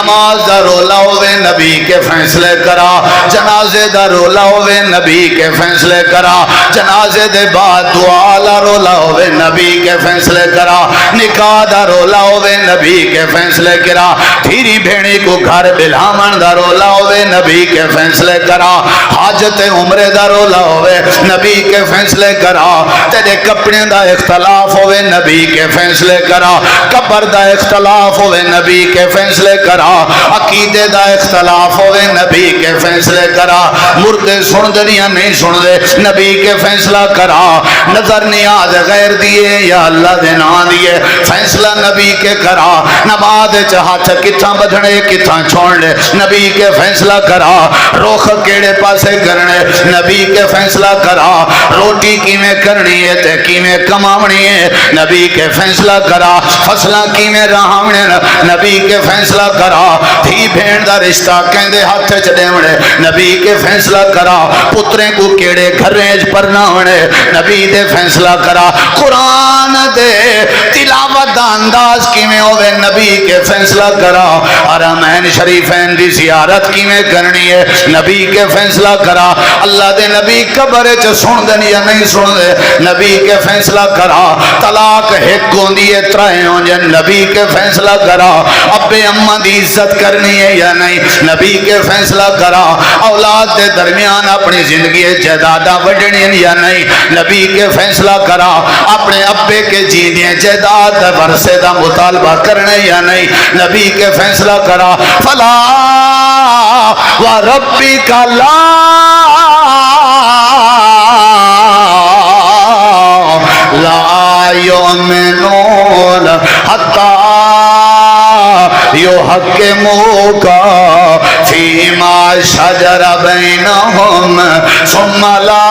نماز دا رولا ہوئے نبی کے فیصلے کرا، جنازے دا رولا ہوئے نبی کے فیصلے کرا، جنازے دے بعد دعا لا رولا ہوئے نبی کے فیصلے کرا، نکاح دا رولا ہوئے نبی کے فیصلے کرا، دھیری بھیڑی کو گھر بلامن دا رولا ہوئے نبی کے فیصلے کرا، حاجت عمرے دا رولا ہوئے نبی کے فیصلے کرا، تیرے کپڑے دا اختلاف ہوئے نبی کے فیصلے کرا، قبر دا اختلاف ہوئے نبی کے فیصلے کرا، عقیدے دا اختلاف ہوئے نبی کے فیصلے کرا، مردے سن دنیا نہیں سن دے نبی کے فیصلہ کرا، نظر نیاز غیر دیے یا اللہ دے نا دیے فیصلہ نبی کے کرا، نماز ہاتھ کتھاں بدھنے کتھاں چھوڑنے نبی کے فیصلہ کرا، روخ کیڑے پاسے کرنے نبی کے فیصلہ کرا، روٹی کیویں کرنی ہے تے کیویں کماونی ہے نبی کے فیصلہ کرا، فصلہ کیویں رہاونے نبی کے فیصلہ کرا، دھی بھین دا رشتہ کہندے ہاتھ چ دیونے نبی کے فیصلہ کرا، پترے کو کیڑے گھریں پرنا ہونے نبی دے فیصلہ کرا، قرآن دے تلاوت دا انداز کیویں ہوئے نبی کے فیصلہ کرا، حرمین شریفین دی زیارت کیویں کرنی ہے نبی کے فیصلہ کرا، اللہ دے نبی قبر چ سن دن یا نہیں سن دے نبی کے فیصلہ کرا، طلاق ایک ہوندی ہے ترائے ہوں جن نبی کے فیصلہ کرا، ابے اماں دی عزت کرنی ہے یا نہیں نبی کے فیصلہ کرا، اولاد دے درمیان اپنی زندگی جائیداداں وڈنی یا نہیں نبی کے فیصلہ کرا، اپنے ابے کے جیندے جائیداد ورثے دا مطالبہ کرنے یا نہیں نبی کے فیصلہ کرا، فلا وربک لا لا یؤمنون حتی یحکموک فیما شجر بینہم ثم لا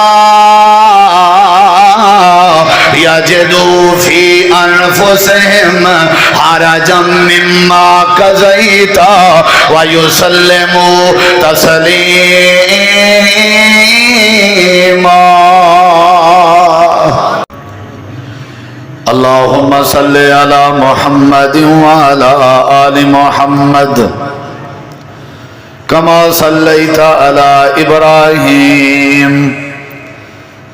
یجدوا فی انفسہم حرجا مما قضیت ویسلموا تسلیما۔ اللہم صلی علی محمد وعلی آل محمد کما صلیت علی ابراہیم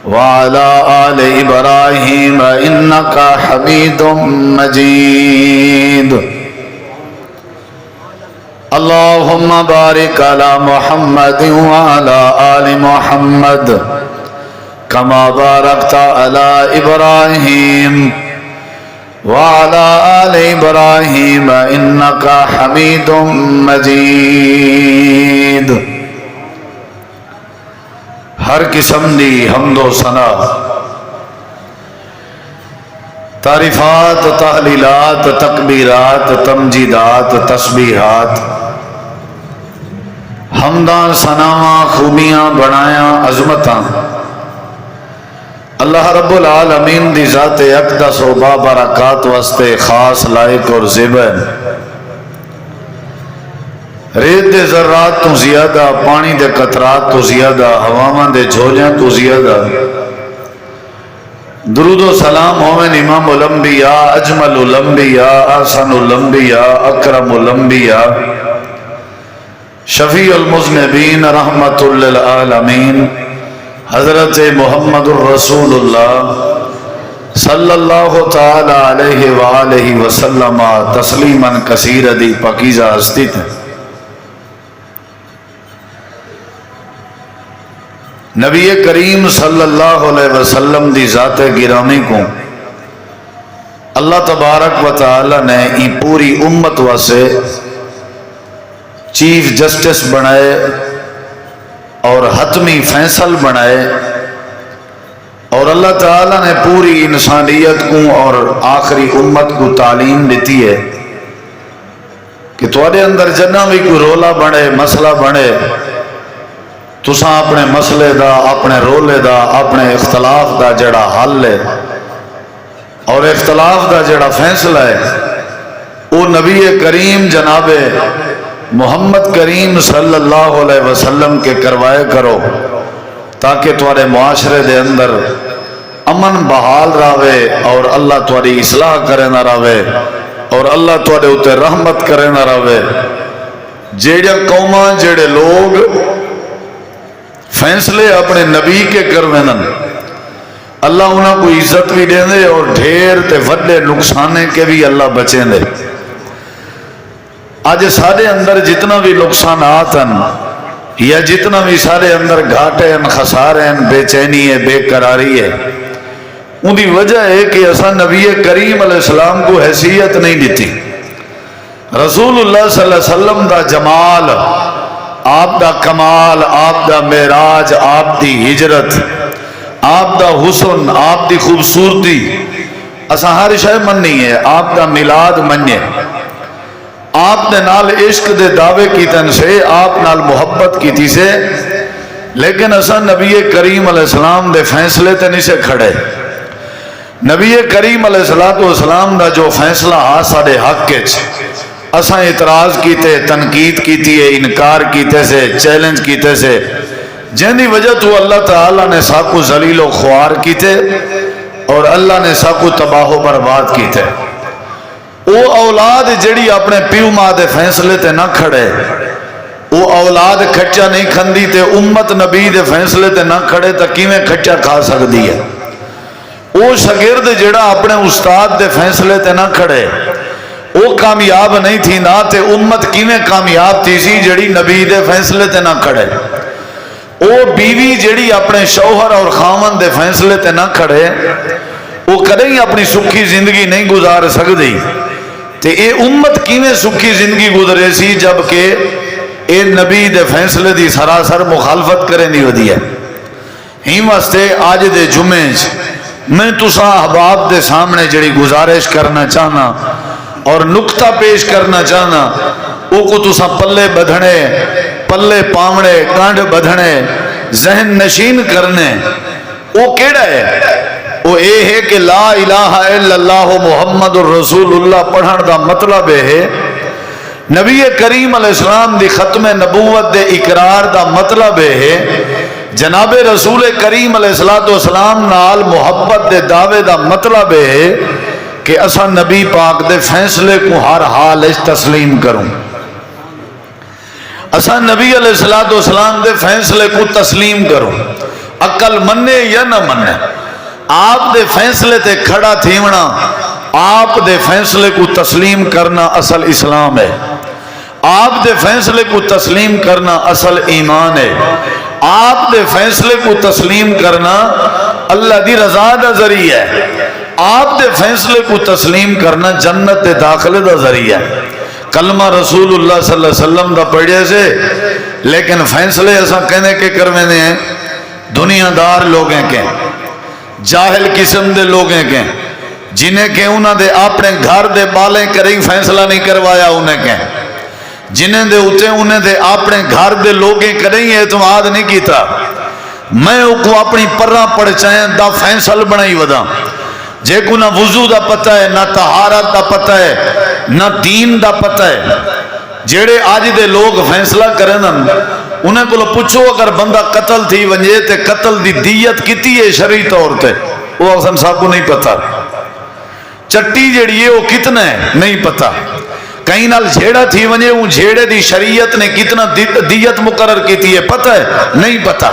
وعلی آل ابراہیم انکا حمید مجید۔ اللہم بارک علی محمد وعلی آل محمد کما بارکت علی ابراہیم وعلى آل إبراهيم إنك حميد مجيد۔ ہر قسم دی حمد و ثنا، تعریفات، تحلیلات، تکبیرات، تمجیدات، تسبیحات، حمداں، ثناواں، خوبیاں، بڑایاں، عظمتاں اللہ رب العالمین دی ذات اقدس و بابرکات واسطے خاص لائق اور زیبا ہے۔ ریت دے ذرات تو زیادہ، پانی دے قطرات تو زیادہ، ہواواں دے جھولیاں تو زیادہ، درود و سلام ہوئے امام الانبیاء، اجمل الانبیاء، احسن الانبیاء، اکرم الانبیاء، شفیع المذنبین، رحمت للعالمین، حضرت محمد الرسول اللہ صلی اللہ تعالی علیہ وآلہ وسلم تسلیما کثیر دی پاکیزہ ہستی تھے۔ نبی کریم صلی اللہ علیہ وسلم دی ذات گرامی کو اللہ تبارک و تعالی نے ای پوری امت واسے چیف جسٹس بنائے اور حتمی فیصل بنائے، اور اللہ تعالیٰ نے پوری انسانیت کو اور آخری امت کو تعلیم دیتی ہے کہ تواڈے اندر جنہ بھی کوئی رولا بنے، مسئلہ بنے، تساں اپنے مسئلے دا، اپنے رولے دا، اپنے اختلاف دا جڑا حل ہے اور اختلاف دا جڑا فیصلہ ہے وہ نبی کریم جناب محمد کریم صلی اللہ علیہ وسلم کے کروائے کرو، تاکہ تمہارے معاشرے دے اندر امن بحال راوے اور اللہ تمہاری اصلاح کرے نہ راوے اور اللہ تمہارے اوتے رحمت کرے نہ راوے جیڑا قوماں جیڑے لوگ فیصلے اپنے نبی کے کروین اللہ انہاں کو عزت بھی دیں دے اور ڈھیر تے وڈے نقصانے کے بھی اللہ بچیں دے. آج سارے اندر جتنا بھی نقصانات ہیں یا جتنا بھی سارے اندر گھاٹے ہیں، خسارے ہیں، بے چینی ہے، بے قراری ہے، ان کی وجہ ہے کہ اساں نبی کریم علیہ السلام کو حیثیت نہیں دیتی. رسول اللہ صلی اللہ علیہ وسلم دا جمال، آپ دا کمال، آپ دا معراج، آپ دی ہجرت، آپ دا حسن، آپ دی خوبصورتی اساں ہر شے مننی ہے. آپ دا میلاد مننے، آپ نے نال عشق دے دعوے کیتن سے، آپ نال محبت کیتی سے، لیکن اساں نبی کریم علیہ السلام دے فیصلے تے نہیں سے کھڑے. نبی کریم علیہ السلام دا جو فیصلہ ہا ساڑے حق کے اساں اعتراض کیتے، تنقید کیتی ہے، انکار کیتے سے، چیلنج کیتے سے، جن دی وجہ تو اللہ تعالیٰ نے ساکو ذلیل و خوار کیتے اور اللہ نے ساکو تباہ و برباد کیتے. او اولاد جڑی اپنے پیو ماں دے فیصلے تے نہ کھڑے، او اولاد کھچا نہیں کھندی تے امت نبی دے فیصلے تے نہ کھڑے تا کیویں کھچا کھا سکدی ہے. او شاگرد جڑا اپنے استاد دے فیصلے تے نہ کھڑے او کامیاب نہیں تھی نا تے امت کیویں کامیاب تھی سی جڑی نبی دے فیصلے تے نہ کھڑے. او بیوی جڑی اپنے شوہر اور خامن دے فیصلے تے نہ کھڑے وہ کدیں اپنی سکھی زندگی نہیں گزار سکتی. تے اے امت کیویں سکھی زندگی گزرے سی جبکہ اے نبی دے فیصلے دی سراسر مخالفت کرے نہیں ہوتی ہے. ہی واسطے آج دے جمعے میں تساں احباب دے سامنے جڑی گزارش کرنا چاہنا اور نقطہ پیش کرنا چاہنا او کو تساں پلے بدھنے، پلے پامڑے، کانڈ بدھنے، ذہن نشین کرنے، او کیڑا ہے؟ وہ اے ہے کہ لا الہ الا اللہ محمد الرسول اللہ پڑھن دا مطلب ہے نبی کریم علیہ السلام دی ختم نبوت دے اقرار دا مطلب ہے جناب رسول کریم علیہ السلام نال محبت دے دعوے دا مطلب ہے کہ اسا نبی پاک دے فیصلے کو ہر حال اس تسلیم کروں. اسا نبی علیہ السلام دے فیصلے کو تسلیم کروں، عقل مننے یا نہ مننے. آپ دے فیصلے تے کھڑا تھیونا، آپ دے فیصلے کو تسلیم کرنا اصل اسلام ہے. آپ دے فیصلے کو تسلیم کرنا اصل ایمان ہے. آپ دے فیصلے کو تسلیم کرنا اللہ دی رضا دا ذریعہ ہے. آپ دے فیصلے کو تسلیم کرنا جنت دے داخلے دا ذریعہ ہے. کلمہ رسول اللہ صلی اللہ علیہ وسلم دا پڑھے سے، لیکن فیصلے ایسا کہنے کے کروانے ہیں دنیا دار لوگیں کے، جاہل قسم دے لوگیں کے، جنہیں کہ انہوں نے اپنے گھر دے بالیں کریں فیصلہ نہیں کروایا، انہیں کہ جنہیں دے اتے انہیں دے اپنے گھر دے لوگیں کریں اعتماد نہیں کیتا. میں کو اپنی پرہ پڑ چاہیں دا فیصل بنائی ودا جے کو نہ وضو دا پتہ ہے، نہ طہارت دا پتہ ہے، نہ دین دا پتہ ہے. جیڑے آج دے لوگ فیصلہ کریں انہیں کو پوچھو اگر بندہ قتل تھی ونجے تے قتل دی دیت کتی ہے شرعی طور تے، وہ اصلا صاحب کو نہیں پتا. چٹی جیڑی ہے وہ کتنا ہے نہیں پتا. کہیں نال جھیڑا تھی ونجے وہ جھیڑے دی شریعت نے کتنا دیت مقرر کیتی ہے پتہ ہے نہیں پتا.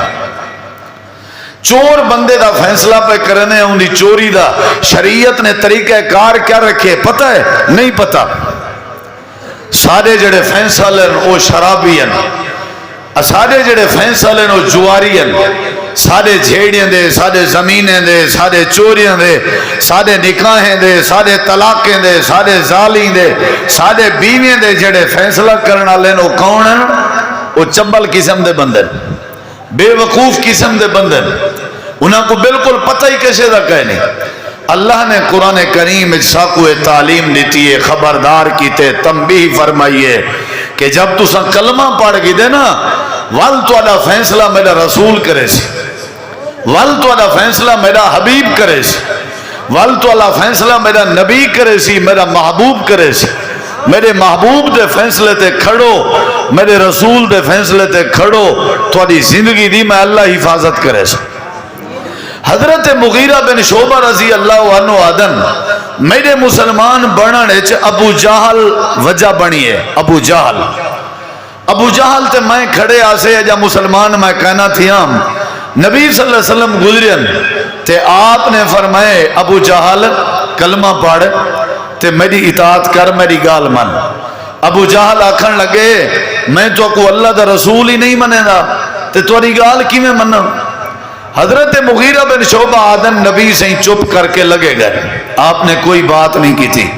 چور بندے دا فیصلہ پہ کرنے ان دی چوری دا شریعت نے طریقہ کار کیا رکھے پتہ ہے نہیں پتا. سارے جڑے فیصلے وہ شرابی ہیں، سارے جڑے فیصلے وہ جواری ہیں، سارے جھیڑیں دے، سارے زمینیں دے، سارے چوریاں دے، سارے نکاحیں دے، سارے طلاقیں دے، سارے زالیں دے، سارے بیویں دے جڑے فیصلہ کرنا لین وہ کون ہیں؟ وہ چبل قسم دے بندے، بے وقوف قسم دے بندے، انہاں کو بالکل پتہ ہی کیسے دا کہنے. اللہ نے قرآن کریم ساکو تعلیم دیتی ہے، خبردار کیتے، تنبیہ فرمائیے کہ جب تو سا کلمہ پڑھ گی دے نا وال تو ادا فیصلہ میرا رسول کرے سی، وال تو ادا فیصلہ میرا حبیب کرے سی، وال تو ادا فیصلہ میرا نبی کرے سی، میرا محبوب کرے سی. میرے محبوب دے فیصلے تے کھڑو، میرے رسول دے فیصلے تے کھڑو، تھوڑی زندگی دی میں اللہ حفاظت کرے سی. حضرت مغیرہ بن شعبہ رضی اللہ عنہ آدن میرے مسلمان بننے ابو جہل وجہ بنی ہے. ابو جہل ابو جہل تے میں کھڑے آسے جا مسلمان میں کہنا تھی ہم نبی صلی اللہ علیہ وسلم گزرین تے آپ نے فرمائے ابو جہل کلمہ پڑھ تے میری اطاعت کر میری گال من. ابو جہل آکھن لگے میں تو کو اللہ دا رسول ہی نہیں منے دا تے توری گال کی میں منم. حضرت مغیرہ بن شعبہ آدم نبی سے چپ کر کے لگے گئے. آپ نے کوئی بات نہیں کی تھی,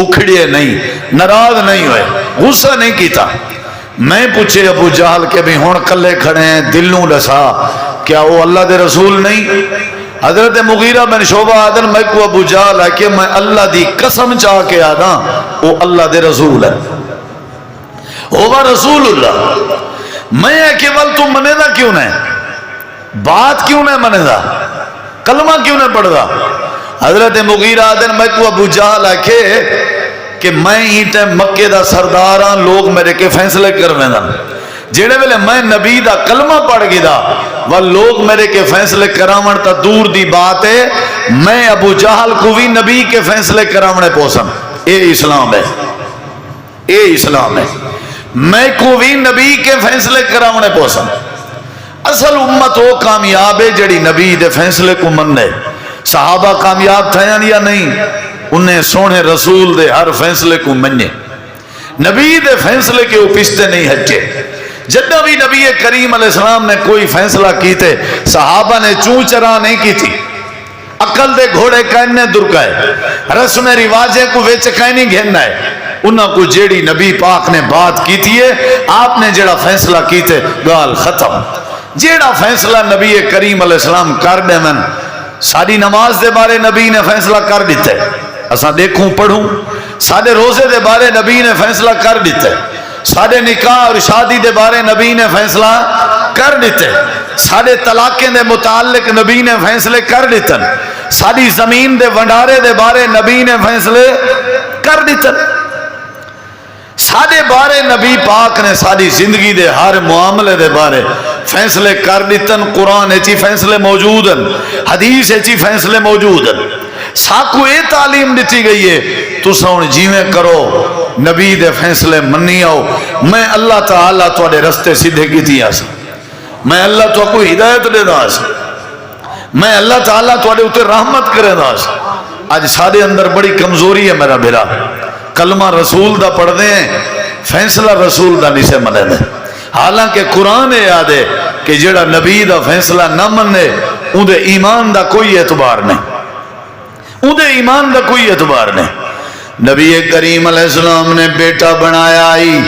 اکھڑیے نہیں, ناراض نہیں ہوئے, غصہ نہیں کیتا. میں پوچھے ابو جہل کے بھی ہون کلے کھڑے ہیں دلوں لسا کیا وہ اللہ دے رسول نہیں؟ حضرت مغیرہ بن شعبہ آدم میں کو ابو جہل ہے کہ میں اللہ دی قسم چاہ کے آدھا وہ اللہ دے رسول ہے, وہ رسول اللہ. میں ہے کہ ول تم منے دا کیوں نہیں, بات کیوں نہیں منے دا, کلمہ کیوں نہیں پڑھ دا؟ حضرت مغیرہ آدم میں کو ابو جہل ہے کہ میں ہی ٹائم مکے دا سردار ہاں, لوگ میرے کے فیصلے کرنے دا. جیڑے ویلے میں نبی دا کلمہ پڑھ گی دا وہ لوگ میرے کے فیصلے کراون تا دور دی بات ہے. میں ابو جہل کو بھی نبی کے فیصلے کراونے پوسم. اے اسلام ہے, اے اسلام ہے. میں کو بھی نبی کے فیصلے کراونے پوسم. اصل امت وہ کامیاب ہے جڑی نبی دے فیصلے کو مننے. صحابہ کامیاب تھے یا نہیں؟ انہیں سونے رسول دے ہر فیصلے کو مننے, نبی دے فیصلے کے وہ پشتے نہیں ہٹے. جدہ بھی نبی کریم علیہ السلام نے کوئی فیصلہ کیتے صحابہ نے چون چرا نہیں کی تھی. عقل دے گھوڑے کہنے درگائے, رسم رواجے کو ویچ کہنی گھننا ہے. انہاں کو جیڑی نبی پاک نے بات کی تھی آپ نے جیڑا فیصلہ کیتے گال ختم. جیڑا فیصلہ نبی کریم علیہ السلام کر دے من, ساری نماز دے بارے نبی نے فیصلہ کر دیتے, اساں دیکھوں پڑھوں. سارے روزے دے بارے نبی نے فیصلہ کر دیتے, سارے نکاح اور شادی دے بارے نبی نے فیصلہ کر دیتے, سارے طلاقیں دے متعلق نبی نے فیصلے کر دیتے, ساری زمین دے ونڈارے دے بارے نبی نے فیصلے کر دیتے. سارے بارے نبی پاک نے ساری زندگی دے ہر معاملے دے بارے فیصلے کر دیتے. قرآن ایچی فیصلے موجود ہیں, حدیث ایچی فیصلے موجود ہیں. ساکو اے تعلیم دیتی گئی ہے تو سون جیویں کرو, نبی دے فیصلے منی آؤ. میں اللہ تعالیٰ توڑے رستے سیدھے کی تھی آسا, میں اللہ تو کوئی ہدایت دے دا آسا, میں اللہ تعالیٰ توڑے اتے رحمت کرے دا آسا. آج سارے اندر بڑی کمزوری ہے میرا بھیرا, کلمہ رسول دا پڑھ دیں, فیصلہ رسول دا نہیں سے منے دیں. حالانکہ قرآن یاد ہے کہ جڑا نبی دا فیصلہ نہ منے ان دے ایمان دا کوئی اعتبار نہیں, ان دے ایمان دا کوئی اعتبار نہیں. نبی کریم علیہ السلام نے بیٹا بنایا آئی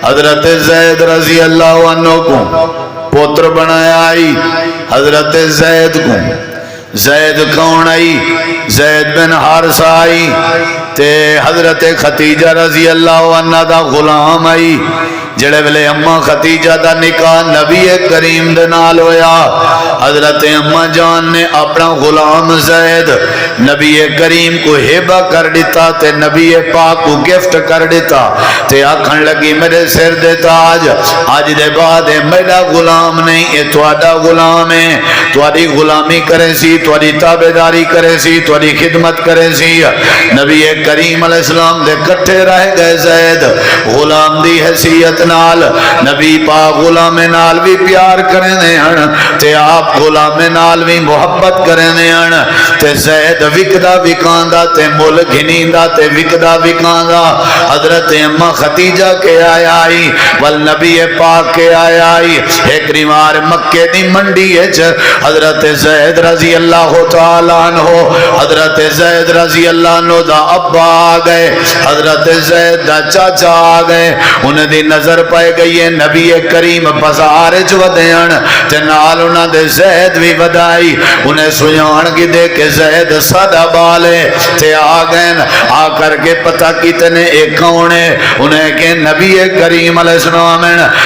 حضرت زید رضی اللہ عنہ کو, پوتر بنایا آئی حضرت زید کو. زید کون آئی؟ زید بن حارثہ آئی تے حضرت ختیجہ رضی اللہ عنہ دا غلام آئی. جڑے ویلے اماں ختیجہ دا نکاح نبی کریم دے نال ہویا, حضرت اماں جان نے اپنا غلام زید نبی کریم کو ہبہ کر دیتا تے نبی پاک کو گفٹ کر دیتا تے آکھن لگی میرے سر دے تاج, آج دے بعد میرا غلام نہیں, یہ تواڈا غلام ہے, تواڈی غلامی کرے سی, تواڈی تابعداری کرے سی, تواڈی خدمت کرے سی. نبی کریم علیہ السلام دے کٹھے رہ گئے زید غلام دی حیثیت نال. نبی پاک غلام نال بھی پیار کرنے ہیں تے آپ غلام نال بھی محبت کرنے ہیں. تے زید وکدا وکاندا تے مول گھنیندا تے وکدا وکاندا. حضرت اماں ختیجہ کے آیا آئی ول نبی پاک کے آیا آئی. ایک ریوار مکے دی منڈی اچ حضرت زید رضی اللہ تعالیٰ عنہ, حضرت زید رضی اللہ عنہ دا ابا آ گئے, حضرت زید دا چاچا آ گئے. انہیں دی نظر پائے گئی ہے نبی کریم بازار ودین تے نال انہاں دے زید بھی ودائی. انہیں سیان کی دے کہ زید سادہ بالے تے آ گئے. آ کر کے پتہ کتنے ایک کون ہے؟ انہیں کہ نبی کریم علیہ السلام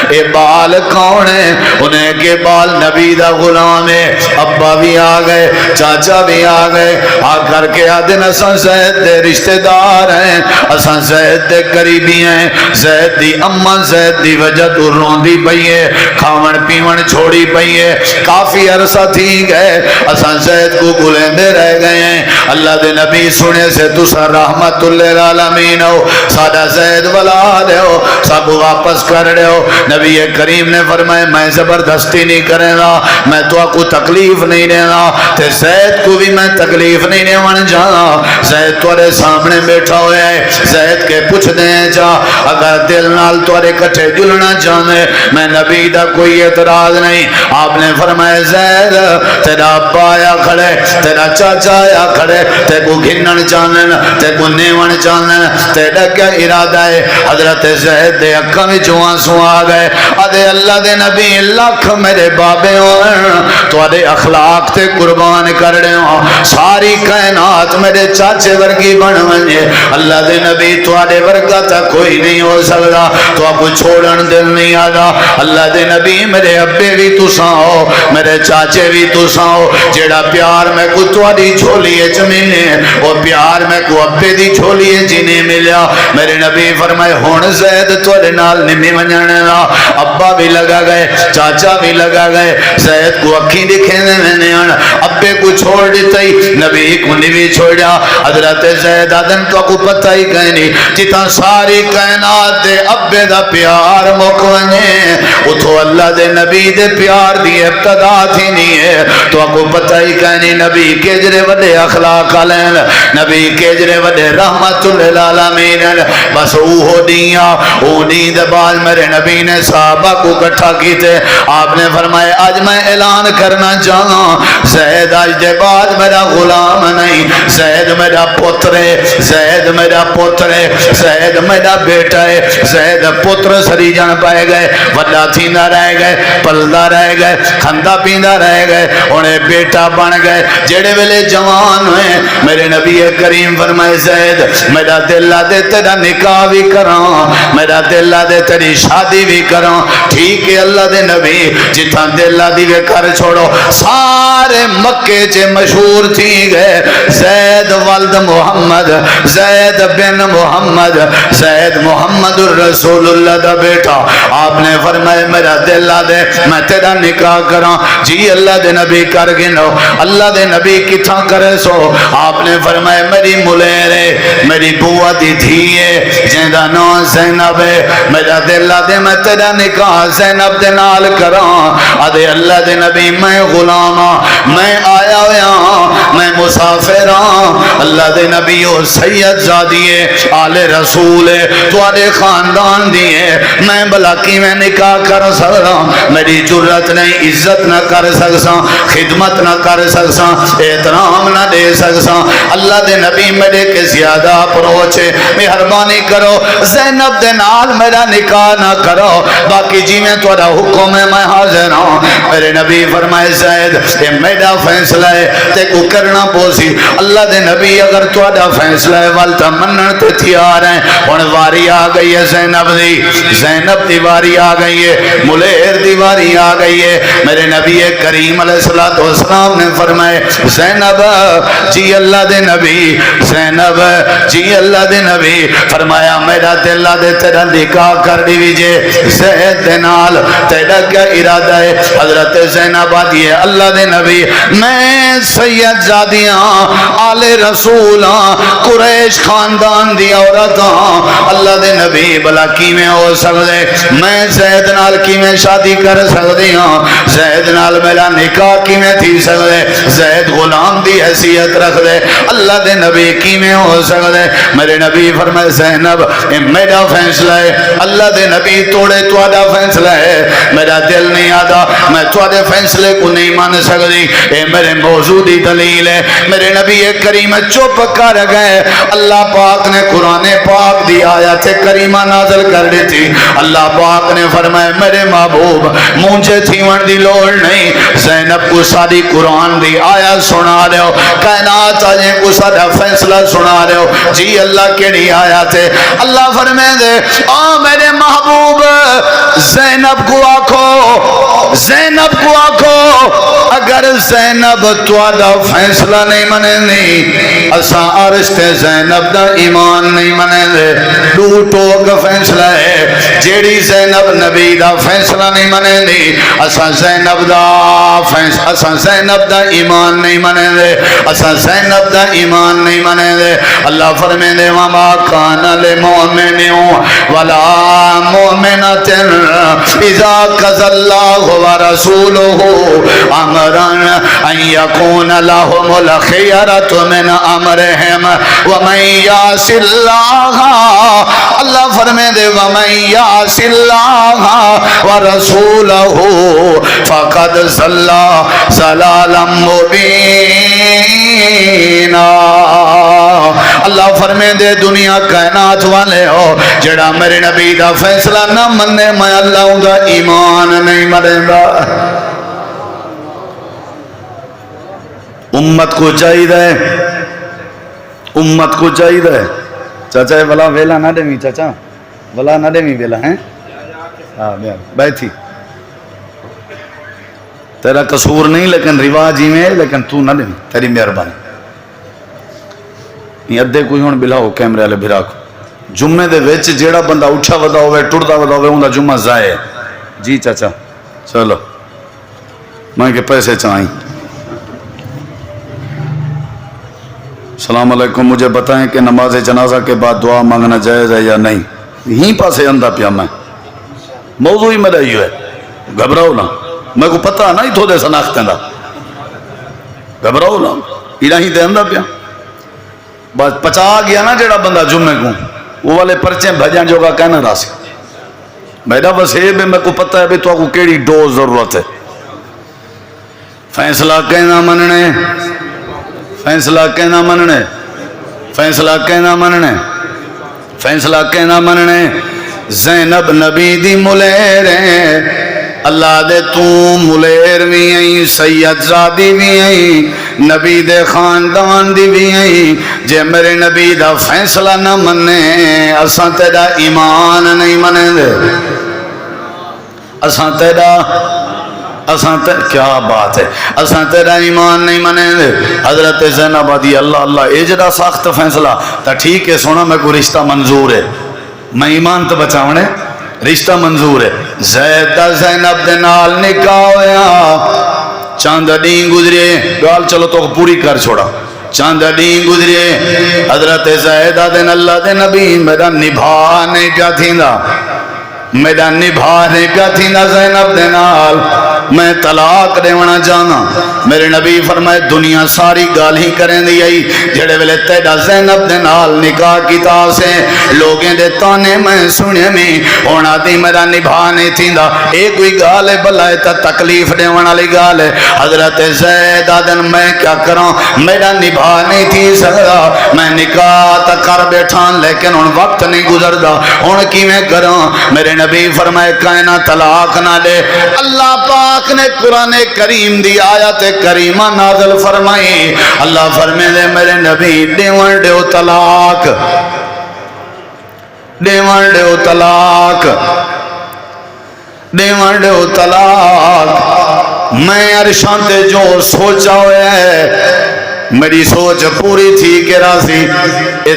اے بال کون ہے؟ انہیں کہ بال نبی دا غلام ہے. ابا بھی آ گئے, چاچا بھی آ گئے. آ کر کے آدھن اساں زید دے رشتہ دار ہیں, اساں زید دے قریبی ہیں. زید دی اماں زید زید دی وجہ تو روندی پئی ہے، کھاون پیون چھوڑی پئی ہے، کافی عرصہ تھی گئے اساں زید کو بلیندے رہ گئے ہیں۔ اللہ دے نبی سنے سے تسا رحمت للعالمین ہو، سادہ زید والا دے ہو، سب واپس کر رہے ہو۔ نبی کریم نے فرمایا میں زبردستی نہیں کرے گا، میں تو کو تکلیف نہیں دینا، تے زید کو بھی میں تکلیف نہیں دیوان جانا۔ زید تورے سامنے بیٹھا ہوئے ہے، زید کے پوچھ دیں جا اگر دل نال تورے کٹھے جلنا چاہنے، میں نبی دا کوئی اعتراض نہیں۔ آپ نے فرمایا زید تیرا ابا آیا کھڑے، تیرا چاچا آیا کھڑے، تے کو گھنن چاہنے، تے کو نیون چاہنے، تیرا کیا ارادہ ہے؟ حضرت زید دے اکھاں وچوں آنسو آ گئے، ادے اللہ دے نبی لاکھ میرے بابے ہون تواڈے اخلاق تے قربان کر رہے ہوں، ساری کائنات میرے چاچے ورگی بن ونجے، اللہ دے نبی تواڈے ورگا تا کوئی نہیں ہو سکدا، تو آپ کو چھوڑن دل نہیں آگا۔ اللہ دے نبی میرے ابے بھی تساں ہو، میرے چاچے بھی تساں ہو، جیڑا پیار میں کو تواڈی جھولی وچ ملے وہ پیار میں کو ابے دی جھولی وچ نہیں ملیا۔ میرے نبی فرمائے ہن زید تواڈے نال نہیں ونجن دا، ابا بھی لگا گئے، چاچا بھی لگا گئے، زید کو اکھیں دکھے نے ابے کو چھوڑ دیتا ہی، نبی کو نہیں بھی چھوڑیا۔ حضرت زید آدن کو پتہ ہی کہیں نہیں، جتا ساری کائنات دے ابے دا پیار مک ونجے اتھو اللہ دے نبی دے پیار دی ابتدا تھی نہیں ہے، تو کو پتہ ہی کہیں نہیں نبی کے جرے وڈے اخلاق علین، نبی کے جرے وڈے رحمت للعالمین۔ بس اوہ دیاں او دید بعد میرے نبی نے صحابہ کو کٹھا کیتے، آپ نے فرمایا آج میں اعلان کرنا چاہاں زید آج دے بعد میرا غلام نہیں، زید میرا پتر ہے، زید میرا پتر ہے، زید میرا بیٹا ہے۔ زید پتر سری جان پائے گئے، وڈا تھیندا رہ گئے، پلدا رہ گئے، کھندا پیندا رہ گئے، انہیں بیٹا بن گئے۔ جڑے ویلے جوان ہوئے میرے نبی کریم فرمائے زید میرا دل دے تیرا نکاح بھی کراں، میرا دل دے تیری شادی بھی کراں، ٹھیک ہے اللہ دے نبی جتھاں دل دی وے کر چھوڑو۔ سارے مکے چے مشہور تھی گئے زید ولد محمد، زید بن محمد، زید محمد الرسول اللہ دا بیٹا۔ آپ نے فرمایا میرا دل دے میں تیرا نکاح کراں، جی اللہ دے نبی کر گنو، اللہ دے نبی کتھاں کرے سو؟ آپ نے فرمایا میری ملیرے میری بوا دی دھی ہے جیندہ نام زینب ہے، میرا دل دے میں تیرا نکاح زینب دے نال کراں۔ ادے اللہ دے نبی میں غلام ہاں، میں آیا ہویا میں مسافر ہاں، اللہ دے نبی او سید زادی ہے، آل رسول ہے، تواڈے خاندان دی ہے، میں بلا کی میں نکاح کر سکدا، میری جرت نہیں، عزت نہ کر سکساں، خدمت نہ کر سکساں، احترام نہ دے سکساں۔ اللہ دے نبی میرے کے زیادہ اپروچے، مہربانی کرو زینب دے نال میرا نکاح نہ کرو، باقی جی میں تواڈا حکم ہے میں حاضر ہوں۔ میرے نبی فرمائے زید یہ میرا فیصلہ ہے تے کو کرنا پوسی، اللہ دے نبی اگر تواڈا فیصلہ ہے والتا منن تے تیار ہیں۔ ہن واری آ گئی ہے زینب دی، زینب دی واری آ گئی ہے، ملیر دی واری آ گئی ہے۔ میرے نبی کریم علیہ السلام نے فرمائے زینب جی اللہ دے نبی، زینب جی اللہ دے نبی، فرمایا میرا دل دے تیرا نکاح کر دیجئے زید دے نال، تیرا کیا ارادہ ہے؟ حضرت زینب آدھی ہے اللہ دے نبی میں سید زادیاں آل رسول ہاں، قریش خاندان دی عورت ہاں، اللہ دے نبی بلا کی میں ہو سکتے، میں زید نال کی میں شادی کر سکتی ہاں، زید نال میرا نکاح کی میں تھی سکتے، زید غلام دی حیثیت رکھ دے، اللہ دے نبی کی میں ہو سکتے۔ میرے نبی فرمائے زینب یہ میرا فیصلہ ہے، اللہ دے نبی توڑے تواڈا فیصلہ ہے، میرا دل نہیں آتا، میں تواڈے فیصلے کو نہیں مان سکتی، اے میرے موضوع دی دلیل ہے۔ میرے نبی کریم چپ کر گئے، اللہ پاک نے قرآن پاک دی آیت کریمہ نازل کر دی تھی۔ اللہ پاک نے فرمایا میرے محبوب مجھے تھیون دی لوڑ نہیں، زینب کو ساری قرآن دی آیت سنا رہے ہو، کائنات آجیں کو سارا فیصلہ سنا رہے ہو، جی اللہ کیڑی آیت ہے؟ اللہ فرمائے دے میرے محبوب زینب کو آکھو زینب کو آکھو اگر زینب تواڈا فیصلہ نہیں منے نہیں اساں عرش تے زینب دا ایمان نہیں منے دے دو ٹوک فیصلہ ہے جیڑی زینب نبی دا فیصلہ نہیں منے نہیں اساں زینب دا ایمان نہیں منے دے اساں زینب دا ایمان نہیں منے دے اللہ فرمائے دے وما کان للمؤمن ولا مؤمنۃ اذا قضى الله ورسوله امرا ان يكون لهم الخيرة من امرهم ومن يعص الله اللہ فرمائے دے ومن يعص الله ورسوله فقد ضل ضلالا مبینا اللہ فرمائے دے دنیا کائنات والے ہو جڑا میرے نبی دا فیصلہ نہ مننے میں اللہ دا ایمان نہیں مرے گا امت کو چاہیے چاچا ولا ویلا نہ دیں چاچا ولا نہ دیں ویلا ہیں ہاں بیٹھی تیرا قصور نہیں لیکن رواج ہی میں لیکن تو نہ دیں تیری مہربانی یہ ادھے کوئی ہون بلاؤ کیمرے والے بھرا کو جمعے دے وچ جیڑا بندہ اٹھا ودا ہوئے ٹردا ودا ہوئے اوندا جمعہ ضائع جی چاچا چلو میں کہ پیسے چاہیں السلام علیکم مجھے بتائیں کہ نماز جنازہ کے بعد دعا مانگنا جائز ہے یا نہیں یہیں پاسے اندھا پیا میں موضوع ہی میرا یہ ہے گھبراؤ نہ میں کو پتہ نہ ہی تھوڑے سناختیں دا گھبراؤ نہ ایڈا ہی دے اندھا پیا بس پچا گیا نا جیڑا بندہ جمعے کو وہ والے پرچیں بھجان جو کا کہنا راسی میرا بس یہ بھی میں کو پتہ ہے بھی تو کو کیڑی ڈوز ضرورت ہے فیصلہ کہنا مننے فیصلہ کہنا مننے فیصلہ کہنا مننے فیصلہ کہنا مننے زینب نبی دی ملیر ہیں اللہ دے تو ملیر بھی ہیں سید زادی بھی ہیں نبی دے خاندان دی بھی ہیں جے میرے نبی دا فیصلہ نہ مننے اساں تیرا ایمان نہیں منے دے اساں تیرا کیا بات ہے اساں تیرا ایمان نہیں منے دے حضرت زینب دی اللہ اللہ اے جڑا سخت فیصلہ تا ٹھیک ہے سونا میں کو رشتہ منظور ہے میں ایمان تو بچاونے رشتہ منظور ہے زید زینب دے نال نکاح ہویا چاند دین گزرے گال چلو تو پوری کر چھوڑا چاند دین گزرے حضرت زید دن اللہ دے نبی میرا نبھا نہیں پیا تھیندا میرا نبھا نہیں پیا تھیندا زینب دے نال میں طلاق دیونا جانا میرے نبی فرمائے دنیا ساری گال ہی کریں دی آئی جڑے ویلے تیڑا زینب دے نال نکاح کیتا سے لوگیں دے تانے میں سنے میں ہونا دی میرا نبھا نہیں تھیندا ایک کوئی گال ہے بلائے تا تکلیف دیونا لی گال ہے حضرت زید آدن میں کیا کروں میرا نبھا نہیں تھی سکتا میں نکاح تا کر بیٹھان لیکن ان وقت نہیں گزردا ان کی میں کروں میرے نبی فرمائے کائنہ طلاق نہ دے اللہ پاک نے قرآن کریم دی آیت کریمہ نازل فرمائی اللہ فرمائے دے میرے نبی دیوان دیو طلاق دیوان دیو طلاق دیوان دیو طلاق میں عرشان تے جو سوچا ہوئے ہے میری سوچ پوری تھی کہ راضی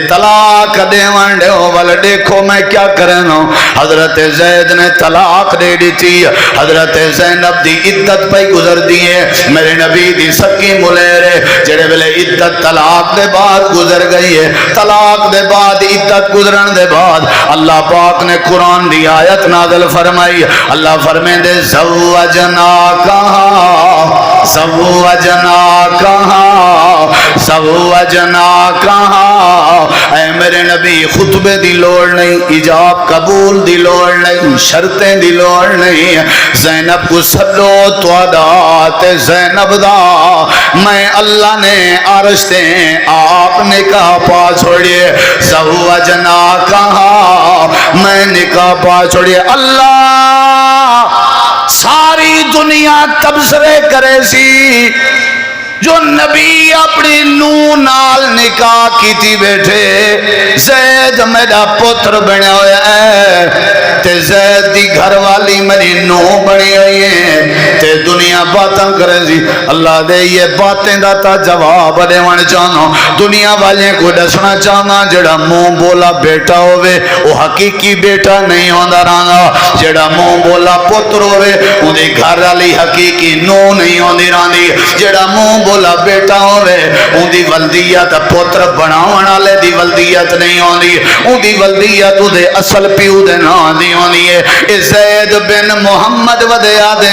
طلاق دیوان دیو والا دیکھو میں کیا کرنا حضرت زید نے طلاق دے دی تھی حضرت زینب دی عدت پہ گزر دیئے میرے نبی دی سکی ملیرے جڑے بلے عدت طلاق دے بعد گزر گئی ہے طلاق دے بعد عدت گزرن دے بعد اللہ پاک نے قرآن دی آیت نازل فرمائی اللہ فرمائے دے زوجنا کہاں زوجنا کہاں زوجنا کہاں اے میرے نبی خطبے دی لوڑ نہیں ایجاب قبول دی لوڑ نہیں شرطیں دی لوڑ نہیں زینب کو سلو توادا تے زینب دا میں اللہ نے عرش تے آپ نکاح پا چھوڑیے زوجنا کہاں میں نکاح پا چھوڑیے اللہ، 「 ساری دنیا تبصرے کرے سی، اللہ ساری دنیا تبصرے کرے سی، جو نبی اپنی نو نال نکاح کیتی بیٹھے زید میرا پتر بنیا ہویا ہے تے زید دی گھر والی میری نو بنی ہوئی ہے تے دنیا باتاں کرے جی اللہ دے یہ باتیں دا تا جواب دیوان چاہنا دنیا والے کو دسنا چاہنا جڑا منہ بولا بیٹا ہوئے وہ حقیقی بیٹا نہیں ہوندا رہنا جڑا منہ بولا پتر ہوئے اندھی گھر والی حقیقی نو نہیں ہوندی رہندی جڑا منہ بولا بیٹا ہوئے اندھی ولدیت پتر بناون والے دی ولدیت نہیں ہوندی اندھی ولدیت دے اصل پیو دے نام دی ہوندی ہے اے زید بن محمد ودیا دے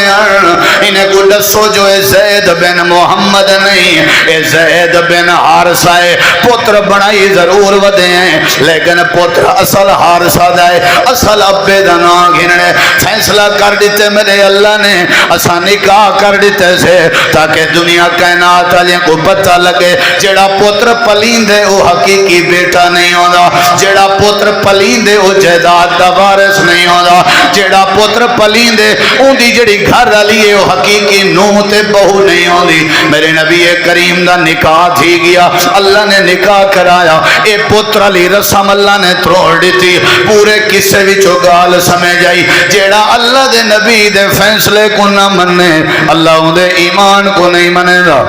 انہیں کو دسو جو اے زید بن محمد نہیں اے زید بن حارثہ ہے پتر بنائی ضرور ودے ہیں لیکن پتر اصل حارثہ دائے اصل ابے دا نام گھننے فیصلہ کر دیتے میرے اللہ نے اسا نکاح کر دیتے سے تاکہ دنیا کائنات والے کو پتہ لگے جڑا پتر پلیند ہے وہ حقیقی بیٹا نہیں ہوتا جڑا پتر پلیند ہے وہ جائیداد دا وارث نہیں ہوتا جڑا پتر پلیند ہے ان دی جڑی گھر والی ہے وہ حقیقی نوح تے بہو نہیں ہوندی میرے نبی کریم دا نکاح تھی گیا اللہ نے نکاح کرایا اے پتر علی رسم اللہ نے تروڑ دیتی پورے قصے وچوں گال سمجھ آئی جیڑا اللہ دے نبی دے فیصلے کو نہ مننے اللہ دے ایمان کو نہیں منے گا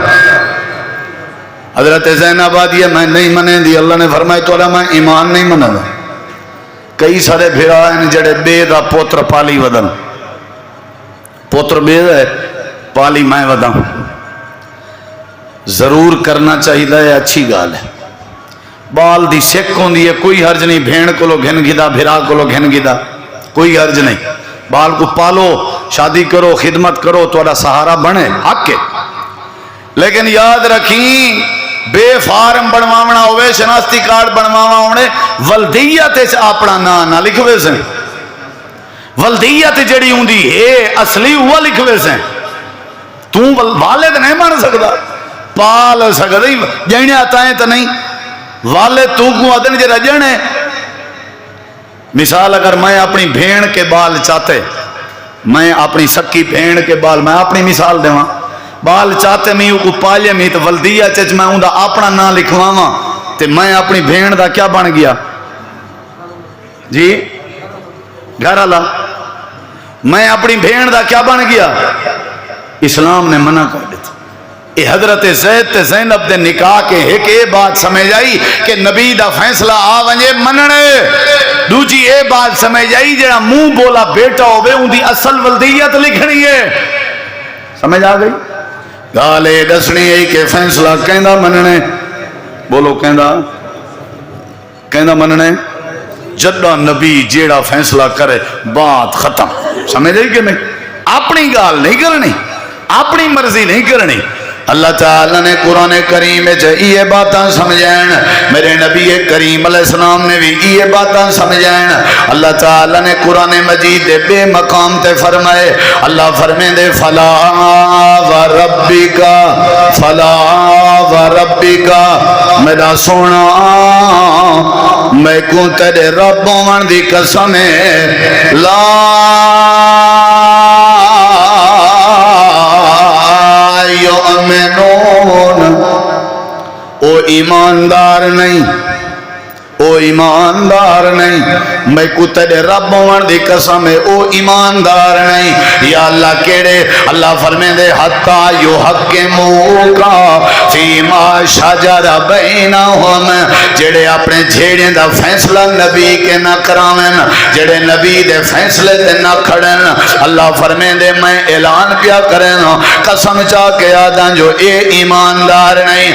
حضرت زینب آدھی ہے میں نہیں منے دی اللہ نے فرمایا تو میں ایمان نہیں منے گا کئی سارے بھیڑا ہیں جڑے بے دا پوتر پالی ودن پوتر بے دا ہے پالی میں ودن ضرور کرنا چاہیے ہے اچھی گال ہے بال دی سکھ ہوندی ہے کوئی حرج نہیں بھین کو لو گھن گدا بھرا کو لو گھن گدا کوئی حرج نہیں بال کو پالو شادی کرو خدمت کرو توڑا سہارا بنے حق ہے لیکن یاد رکھیں بے فارم بنواونا ہوئے شناستی کارڈ بنواونا ہونے ولدیت اپنا نہ لکھوے سے ولدیت جڑی ہوں دی ہے اصلی ہوا لکھوے سے تو والد نہیں مان سکتا پال سکتا جہنے آتا ہے تو نہیں والد تو کو آدن جے رجنے مثال اگر میں اپنی بھین کے بال چاہتے میں اپنی سکی بھین کے بال میں اپنی مثال دے وہاں بال چاہتے میں کو پالے میں تو ولدیہ چچ میں ہوں دا اپنا نام لکھواں تے میں اپنی بھین دا کیا بن گیا جی گھر والا میں اپنی بھین دا کیا بن گیا اسلام نے منع کر دیتا اے حضرت زید تے زینب دے نکاح کے ایک اے بات سمجھ آئی کہ نبی دا فیصلہ آ ونجے مننے دوجی اے بات سمجھ آئی جڑا منہ بولا بیٹا ہوئے ان دی اصل ولدیت لکھنی ہے سمجھ آ گئی گالے دسنی ہے کہ فیصلہ کہندہ مننے بولو کہندہ مننے جدہ نبی جیڑا فیصلہ کرے بات ختم سمجھ آئی کہ نہیں اپنی گال نہیں کرنی اپنی مرضی نہیں کرنی اللہ تعالیٰ نے قرآن کریم یہ باتاں سمجھائیں میرے نبی کریم علیہ السلام نے بھی یہ باتاں سمجھائیں اللہ تعالیٰ نے قرآن مجید دے بے مقام تے فرمائے اللہ فرمائے دے فلا وربکا میرا سونا میں کو تیرے رب ہونے دی قسم لا یؤمنون او ایماندار نہیں او ایماندار نہیں میں کو تیرے رب ہونے دی قسم ہے او ایماندار نہیں یا اللہ کیڑے اللہ فرمائے دے حتی یحکموکا فیما شجر بینہم جڑے اپنے جھیڑیں دا فیصلہ نبی کے نہ کراویں جڑے نبی دے فیصلے تے نہ کھڑن اللہ فرمائے دے میں اعلان پیا کریں قسم چاہ کے آدھاں جو اے ایماندار نہیں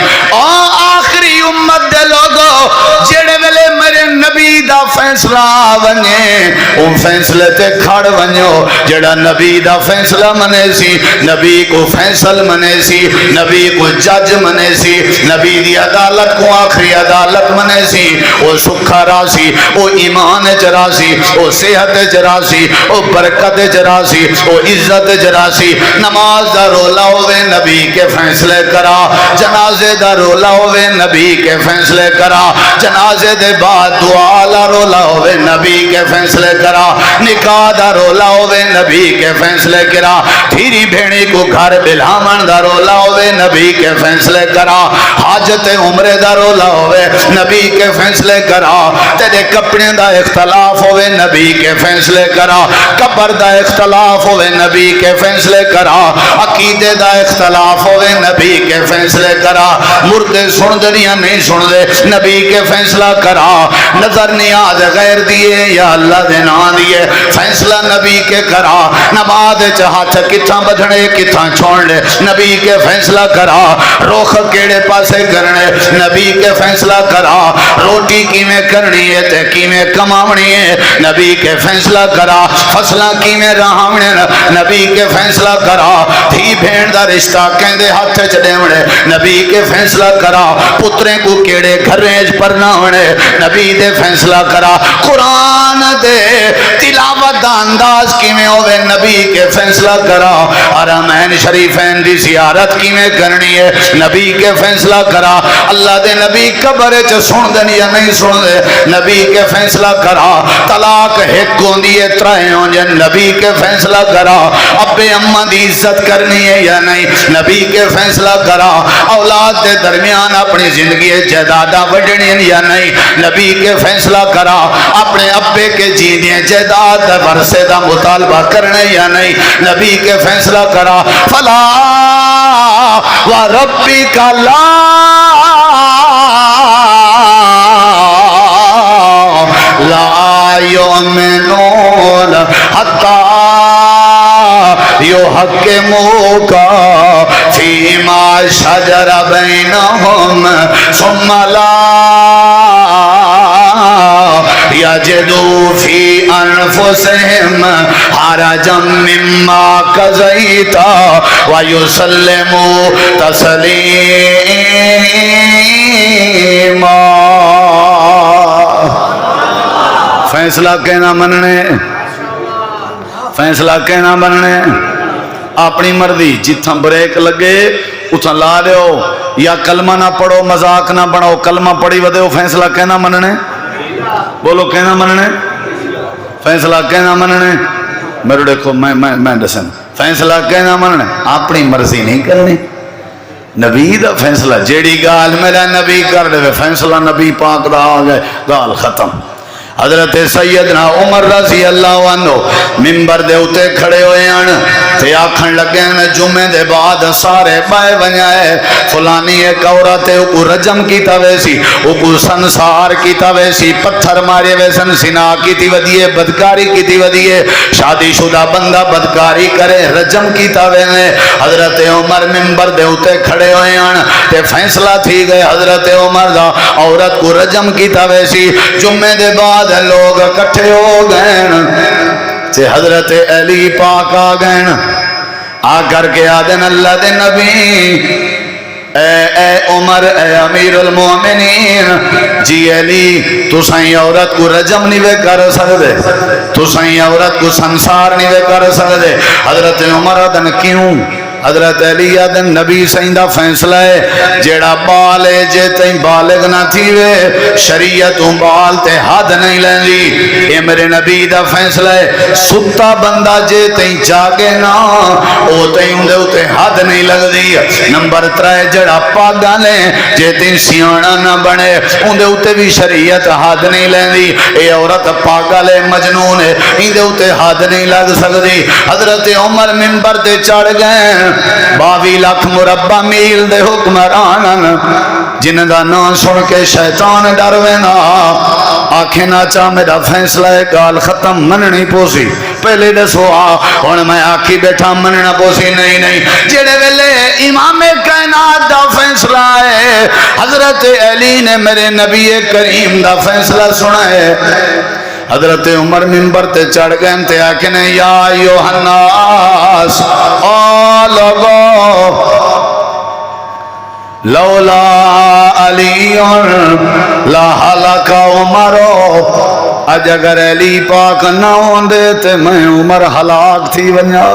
آخری امت دے لوگو جڑے ویلے میرے نبی دا فیصلہ ونجے او فیصلے تے کھڑ ونجو جڑا نبی دا فیصلہ منے سی نبی کو فیصل منے سی نبی کو جج منے سی نبی دی عدالت کو آخری عدالت منے سی او سکھا راسی او ایمان جراسی او صحت جراسی او برکت جراسی او عزت جراسی نماز دا رولا ہوئے نبی کے فیصلے کرا جنازے دا رولا ہوئے نبی کے فیصلے کرا جنازے دے بعد دعا لا رولا ہوئے نبی کے فیصلے کرا نکاح دا رولا ہوئے نبی کے فیصلے کرا دھیری بھیڑی کو گھر بلامن دا رولا ہوئے نبی کے فیصلے کرا حاجت عمرے دا رولا ہوئے نبی کے فیصلے کرا تیرے کپڑے دا اختلاف ہوئے نبی کے فیصلے کرا قبر دا اختلاف ہوئے نبی کے فیصلے کرا عقیدے دا اختلاف ہوئے نبی کے فیصلے کرا مردے سن دنیا نہیں سن دے نبی کے فیصلہ کرا نظر نیاز غیر دیے یا اللہ دے نا دیے فیصلہ نبی کے کرا نماز ہاتھ کتھاں بدھنے کتھاں چھوڑنے نبی کے فیصلہ کرا روخ کیڑے پاسے کرنے نبی کے فیصلہ کرا روٹی کیویں کرنی ہے تے کیویں کماونی ہے نبی کے فیصلہ کرا فصلہ کیویں رہاونے نبی کے فیصلہ کرا تھی بھین دا رشتہ کہندے ہاتھ چ دیونے نبی کے فیصلہ کرا پتریں کو کیڑے گھریں پرنا ہونے نبی دے فیصلہ کرا قرآن دے تلاوت دا انداز کیویں ہوئے نبی کے فیصلہ کرا حرمین شریفین دی زیارت کیویں کرنی ہے نبی کے فیصلہ کرا اللہ دے نبی قبر چ سن دن یا نہیں سن دے نبی کے فیصلہ کرا طلاق ایک ہوندی ہے ترائے ہوں جے نبی کے فیصلہ کرا ابے اماں دی عزت کرنی ہے یا نہیں نبی کے فیصلہ کرا اولاد دے درمیان اپنی زندگی جائیداداں وڈنی یا نہیں نبی کے فیصلہ کرا اپنے ابے کے جینے جائیداد ورثے دا مطالبہ کرنے یا نہیں نبی کے فیصلہ کرا فلا وربک لا لا یؤمنون حتی یحکموک فیما شجر بینہم ثم لا یجدوا فی انفسہم حرجا مما قضیت ویسلموا تسلیما فیصلہ کہنا مننے فیصلہ کہنا مننے اپنی مرضی جتھاں بریک لگے اتھاں لا دیو یا کلمہ نہ پڑھو مذاق نہ بناؤ کلمہ پڑھی ودیو فیصلہ کہنا مننے بولو کہنا مننے فیصلہ کہنا مننے میرے دیکھو میں دسن فیصلہ کہنا مننے اپنی مرضی نہیں کرنی نبی دا فیصلہ جیڑی گال میرا نبی کر دے فیصلہ نبی پاک دا آگئے گال ختم حضرت سیدنا عمر رضی اللہ عنہ ممبر دے اتے کھڑے ہوئے ہیں تے آکھن لگے ہیں جمعے دے بعد سارے بائے ونجائے فلانی ایک عورت ہے او رجم کیتا ویسی او سنسار کیتا ویسی پتھر مارے ویسن سنا کیتی ودیے بدکاری کیتی ودیے شادی شدہ بندہ بدکاری کرے رجم کیتا وینے حضرت عمر ممبر دے اتے کھڑے ہوئے ہیں تے فیصلہ تھی گئے حضرت عمر دا عورت کو رجم کیتا ویسی جمعے دے بعد لوگ کٹھے ہو گئے تے حضرت علی پاک آ گئے آ کر کے آدن اللہ دے نبی اے عمر اے امیر المومنین جی علی تو سائیں عورت کو رجم نہیں وے کر سکتے تو سائیں عورت کو سنسار نہیں وے کر سکتے حضرت عمر آدن کیوں حضرت علی آدن نبی سائندہ فیصلہ ہے جیڑا بال ہے جے تین بالغ نہ تھی وے شریعتوں بال تے حد نہیں لیں لی اے میرے نبی دا فیصلہ ہے ستا بندہ جے تین جاگے نا او تین اندے اتے حد نہیں لگ دی نمبر 3 جڑا پاگا لیں جے تین سیانا نہ بنے اندے اتے بھی شریعت حد نہیں لیں دی اے عورت پاگا لے مجنون ہے اندے اتے حد نہیں لگ سکتی حضرت عمر منبر دے چڑھ گئے 22 لاکھ مربع میل دے حکمران جن دا نام سن کے شیطان ڈروے نا آنکھیں نہ چاہ میرا فیصلہ ہے گال ختم مننی پوسی پہلے دسو ہن میں آکھی بیٹھا مننا پوسی نہیں جڑے ویلے امام کائنات دا فیصلہ ہے حضرت علی نے میرے نبی کریم دا فیصلہ سنا ہے حضرت عمر منبر تے چڑھ گئے تے آکھنے یا ایوہ الناس او لوگو لولا علی لا حلق عمرو اج اگر علی پاک نہ ہوندے تے میں عمر ہلاک تھی ونیا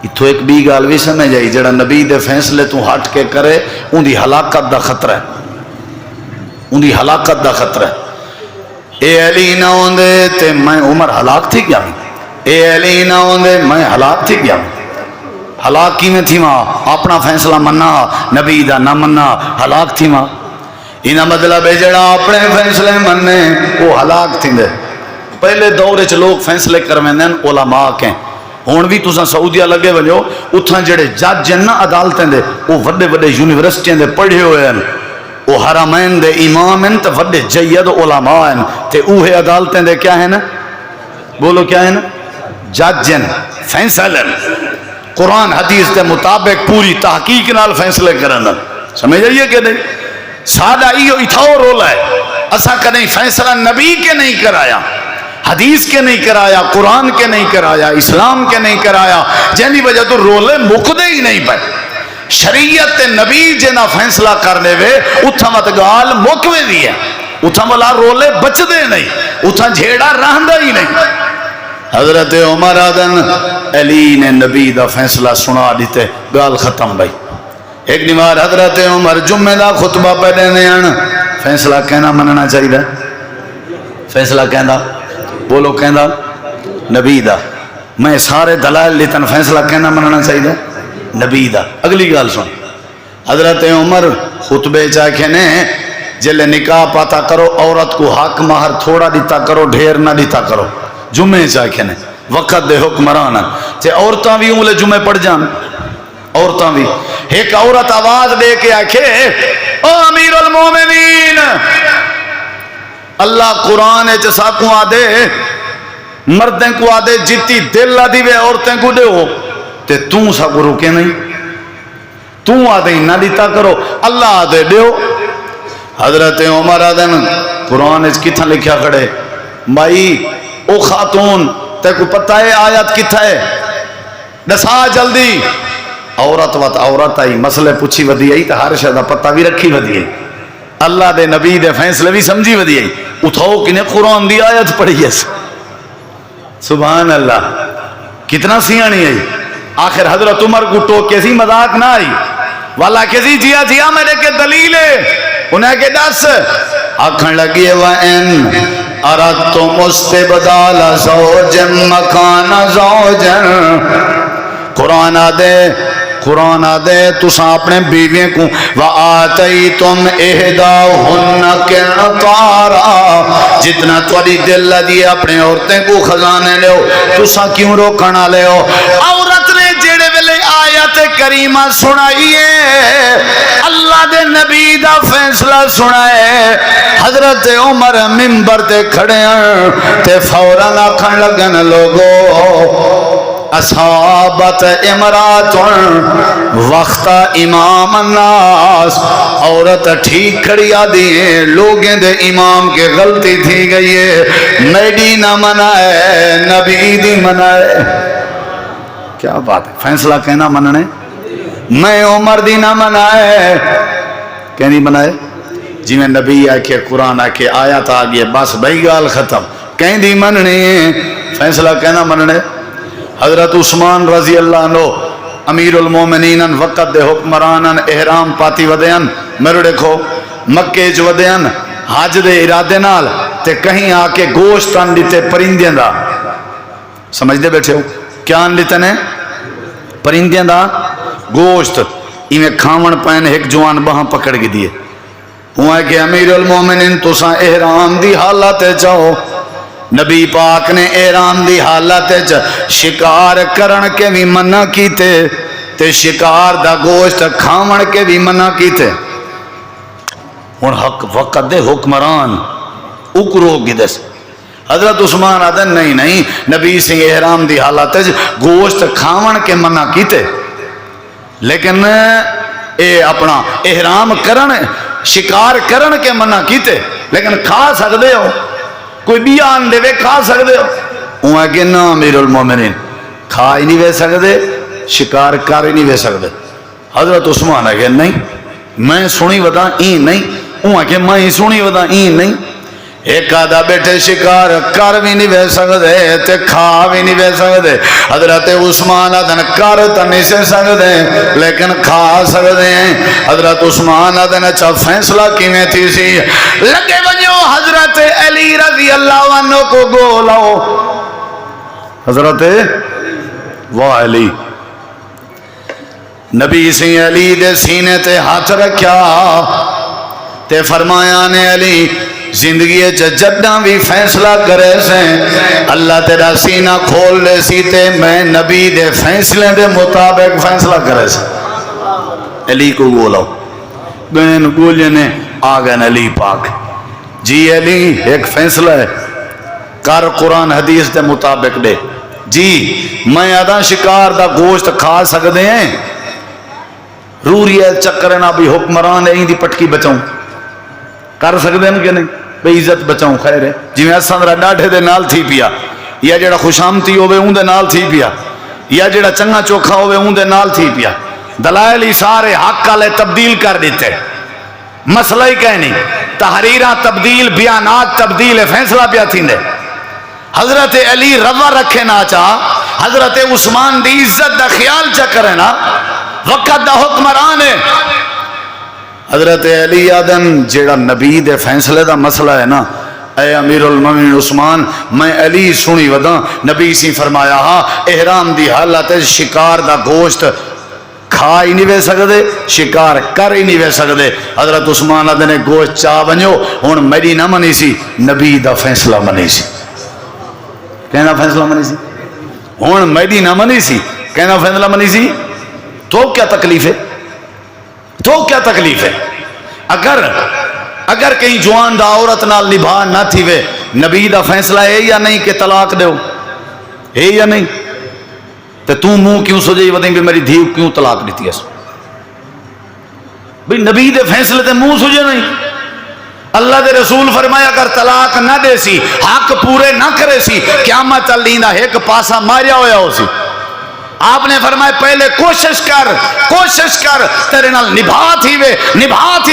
اتوں ایک بھی گل بھی سمجھ آئی، جڑا نبی دے فیصلے تو ہٹ کے کرے ان دی ہلاکت دا خطرہ ہے، ان دی ہلاکت دا خطرہ ہے۔ اے علی نہ ہوندے تے میں عمر ہلاک تھی گیا، اے علی نہ ہوندے میں ہلاک تھی گیا۔ ہلاک کی میں تھی ماں اپنا فیصلہ مننا، نبی دا نہ مننا، ہلاک تھی ماں۔ انہا مطلب ہے جڑا اپنے فیصلے مننے وہ ہلاک تھی دے۔ پہلے دور چ لوگ فیصلے کرویں دین علماء کے، ہون بھی تساں سعودیہ لگے وجو اتھاں جڑے جج ہیں نا عدالتیں دے وہ وڈے وڈے یونیورسٹیاں دے پڑھے ہوئے ہیں، وہ حرمین دے امام ہیں تے وڈے جید علماء ہیں، تے اوہے عدالتیں دے کیا ہیں نا، بولو کیا ہیں نا، جج ہیں، فیصلے قرآن حدیث دے مطابق پوری تحقیق نال فیصلے کرنا، سمجھ آئیے کہ نہیں؟ سادہ ایو اتھاؤ رولا ہے، اسا کہیں فیصلہ نبی کے نہیں کرایا، حدیث کے نہیں کرایا، قرآن کے نہیں کرایا، اسلام کے نہیں کرایا، جنہی وجہ تو رولے مکدے ہی نہیں پائے۔ شریعت نبی جنا فیصلہ کرنے وے اتھا مت گال مکوے دی ہے، اتھا ملا رولے بچ دے نہیں، اتھا جھیڑا رہندہ ہی نہیں۔ حضرت عمر آدن علی نے نبی دا فیصلہ سنا دیتے، گال ختم بھائی۔ ایک دیوار حضرت عمر جمعہ دا خطبہ پڑھنے ہیں، فیصلہ کہنا مننا چاہیے، فیصلہ کہنا بولو کہنا نبی دا، میں سارے دلائل لیتن فیصلہ کہنا مننا چاہیے نبی دا۔ اگلی گال سن، حضرت عمر خطبے چاہے نے جلے نکاح پاتا کرو عورت کو حق مہر تھوڑا دیتا کرو ڈھیر نہ دیتا کرو، جمعے چاہے نے وقت دے حکمران تے عورتاں بھی انگلے جمعے پڑھ جان، عورتاں بھی۔ ایک عورت آواز دے کے آکھے او امیر المومنین، اللہ قرآن جسا کو آدے مردیں کو آدے جتی دل آدھی وے عورتیں کو دے ہو تے توں سا کو رکے نہیں، توں آدھے نہ دیتا کرو، اللہ آدھے دے ہو۔ حضرت عمر آدھن قرآن کتھا لکھیا کھڑے، مائی او خاتون تے کو پتہ ہے آیت کتھا ہے، دسا جلدی۔ عورت وات عورت آئی، مسئلے پوچھی ودی آئی تو ہر شدہ پتہ بھی رکھی ودی آئی، اللہ دے نبی دے فیصلے بھی سمجھی ودی آئی، اتھاؤ کنے قرآن دی آیت پڑھی ہے، سبحان اللہ، کتنا سیانی آئی۔ آخر حضرت عمر کو ٹوک کیسی مذاق نہ آئی، والا کیسی جیا جیا میرے کے دلیل ہے، انہیں کے دس آکھن لگی وَإِنْ أَرَدْتُمُ اسْتِبْدَالَ زَوْجٍ مَكَانَ زَوْجٍ، قرآن آدے تساں اپنے بیویں کو وَآتَيْتُمْ إِحْدَاهُنَّ قِنْطَارًا، جتنا تواڈی دل لدی اپنے عورتیں کو خزانے لے ہو، تساں کیوں روکنا لے ہو؟ عورت نے جڑے ویلے آیت کریمہ سنائیے، اللہ دے نبی دا فیصلہ سنائے، حضرت عمر منبر تے کھڑے ہیں تے فوراً آکھن لگن لوگو اصحابت امرات وقت امام الناس، عورت ٹھیک کھڑی آدھی ہے، لوگیں دے امام کے غلطی تھی گئی ہے، میڈی نہ منائے نبی دی منائے۔ کیا بات ہے، فیصلہ کہنا مننے، میں عمر دی نہ منائے، کہنی منائے جی میں نبی آکے قرآن آکے آیات آگئے بس بھائی گال ختم، کہیں دی مننے فیصلہ کہنا مننے۔ حضرت عثمان رضی اللہ عنہ امیر المومنین وقت دے حکمران احرام پاتی ودیان، میرے دیکھو مکے جو ودیان حج دے ارادے نال تے کہیں آکے گوشت آن دیتے پرندیاں دا، سمجھ دے بیٹھے ہو کیا آن دیتے نے پرندیاں دا گوشت، ایمیں کھامن پہن ایک جوان بہاں پکڑ گی دیئے، ہوا ہے کہ امیر المومنین تساں احرام دی حالت چاہو، نبی پاک نے احرام دی حالت شکار کرن کے بھی منع کیتے تے شکار دا گوشت کھاون کے بھی منع کیتے، اور حق وقت دے حکمران اکرو گی دس۔ حضرت عثمان آدھن نہیں نبی سے احرام دی حالت گوشت کھاون کے منع کیتے، لیکن اے اپنا احرام کرن شکار کرن کے منع کیتے، لیکن کھا سکتے ہو، کوئی بھی آن دے وے کھا سکتے ہو، وہاں کہ نا امیر المومنین کھا ہی نہیں وے سکتے، شکار کر ہی نہیں وے سکتے۔ حضرت عثمان ہے کہ نہیں میں سنی ودا این نہیں، وہاں کہ میں سنی ودا این نہیں۔ ایک آدھا بیٹھے شکار کر بھی نہیں بہ سکتے تے کھا بھی نہیں بہ سکتے. حضرت عثمان آدھن کر تو نہیں سے سکتے لیکن کھا سکتے ہیں. حضرت عثمان آدھن اچھا فیصلہ کیویں تھی سی؟ لگے بنو حضرت علی رضی اللہ عنہ کو گو لاؤ. حضرت واہ علی نبی سی علی دے سینے تے ہاتھ رکھیا تے فرمایا نے علی زندگی جداں بھی فیصلہ کرے سے اللہ تیرا سینہ کھول لے سی تے میں نبی دے فیصلے دے مطابق فیصلہ کرے سے. علی کو گولاؤ بین گولے نے آگن علی پاک جی علی ایک فیصلہ ہے کر قرآن حدیث دے مطابق دے. جی میں آدھا شکار دا گوشت کھا سکتے ہیں روری ہے چکرنا بھی حکمران ہے دی پٹکی بچاؤں کر سکتے ہیں کہ نہیں بے عزت بچاؤں خیر ہے جی میں سندرہ ڈاٹھے دے نال تھی پیا یا جڑا خوشامتی ہوئے اون دے نال تھی پیا یا جڑا چنگا چوکھا ہوئے اون دے نال تھی پیا. دلائل ہی سارے حق والے تبدیل کر دیتے مسئلہ ہی کہنی تحریراں تبدیل بیانات تبدیل فیصلہ پیا تھی دے. حضرت علی روا رکھے نا چاہ حضرت عثمان دی عزت دا خیال چا کرے نا وقت دا حکمران ہے. حضرت علی آدن جیڑا نبی دے فیصلے دا مسئلہ ہے نا اے امیر المومنین عثمان میں علی سنی وداں نبی سی فرمایا ہاں احرام دی حالت شکار دا گوشت کھا ہی نہیں بے سکتے شکار کر ہی نہیں بے سکتے. حضرت عثمان آدن گوشت چاہ بنیو ہون میری نہ منی سی نبی دا فیصلہ منی سی. کہنا فیصلہ منی سی ہون میری نہ منی سی کہنا فیصلہ منی سی. تو کیا تکلیف ہے تو کیا تکلیف ہے اگر کہیں جوان دا عورت نال نبھا نہ تھی وے نبی دا فیصلہ ہے یا نہیں کہ طلاق دیو ہے یا نہیں تے تو منہ کیوں سجائی ودیں بھی میری دھیو کیوں طلاق دیتی ہے بھئی نبی دے فیصلے تے منہ سجے نہیں. اللہ دے رسول فرمایا اگر طلاق نہ دے سی حق پورے نہ کرے سی قیامت لیندہ ایک پاسا ماریا ہویا ہو سی. آپ نے فرمایا پہلے کوشش کر تیرے نال نبھا تھی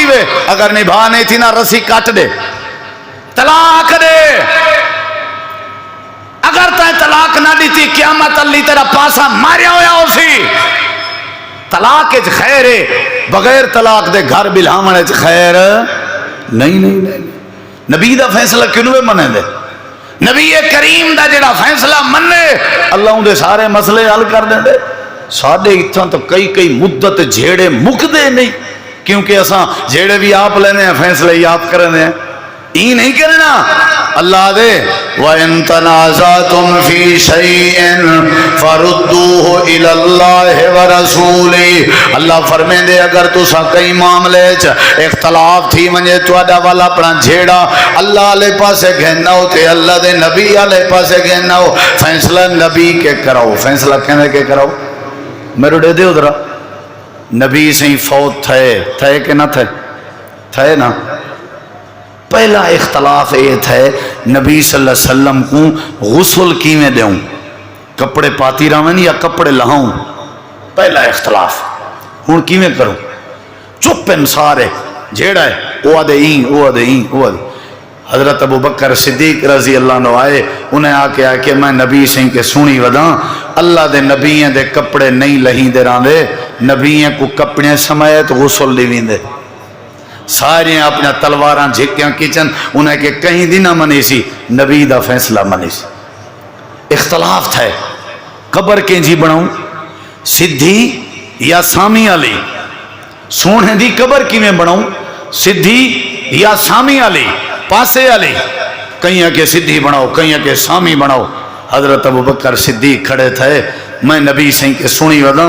وے اگر نبھا نہیں تھی نہ رسی کٹ دے طلاق دے. اگر تے طلاق نہ دیتی قیامت اللہ تیرا پاسا ماریا ہویا ہو سی. طلاق اچ خیر ہے بغیر طلاق دے گھر بلہامن اچ خیر نہیں. نبی دا فیصلہ کنوے منے دے نبی کریم دا جڑا فیصلہ مننے اللہ ان دے سارے مسئلے حل کر دیں دے. ساڑھے اتھاں تو کئی مدت جھیڑے مک دے نہیں کیونکہ اساں جھیڑے بھی آپ لینے ہیں فیصلے ہی آپ کرنے ہیں یہ نہیں کرنا. اللہ دے وَإِن تَنَازَعْتُمْ فِي شَيْءٍ فَرُدُّوهُ إِلَى اللَّهِ وَرَسُولِهِ. اللہ فرمیں دے اگر تو سا کئی معاملے اختلاف تھی منجے تو اڈا والا اپنا جھیڑا اللہ علیہ پاسے گھننا ہو تے اللہ دے نبی علیہ پاسے گھننا ہو فیصلہ نبی کے کراؤ. فیصلہ کہنے کے کراؤ میرے دے دے ادھرا نبی سے فوت تھے کہ نہ تھے نا. پہلا اختلاف یہ تھا نبی صلی اللہ علیہ وسلم کو غسل کی میں دوں کپڑے پاتی رہن یا کپڑے لہاؤں. پہلا اختلاف ہوں کی میں کروں چپن سارے جھیڑا ہے وہ آدھے حضرت ابو بکر صدیق رضی اللہ عنہ آئے انہیں آ کے میں نبی سے کہ سنی وداں اللہ دے نبییں دے کپڑے نہیں لہیں دے رہاں دے نبییں کو کپڑے سمیت غسل لیویں دے سارے اپنے تلواراں جھکیاں کچن انہیں کہ کہیں دی نہ منی سی نبی دا فیصلہ منی سی. اختلاف تھا قبر کے جی بناؤں سدھی یا سامی علی سونے دی قبر کی میں بناؤں سدھی یا سامی علی پاسے علی کہیں کہ سدھی بناؤ کہیں کہ سامی بناؤ. حضرت ابو بکر صدیق کھڑے تھے میں نبی سے کہ سنی ودا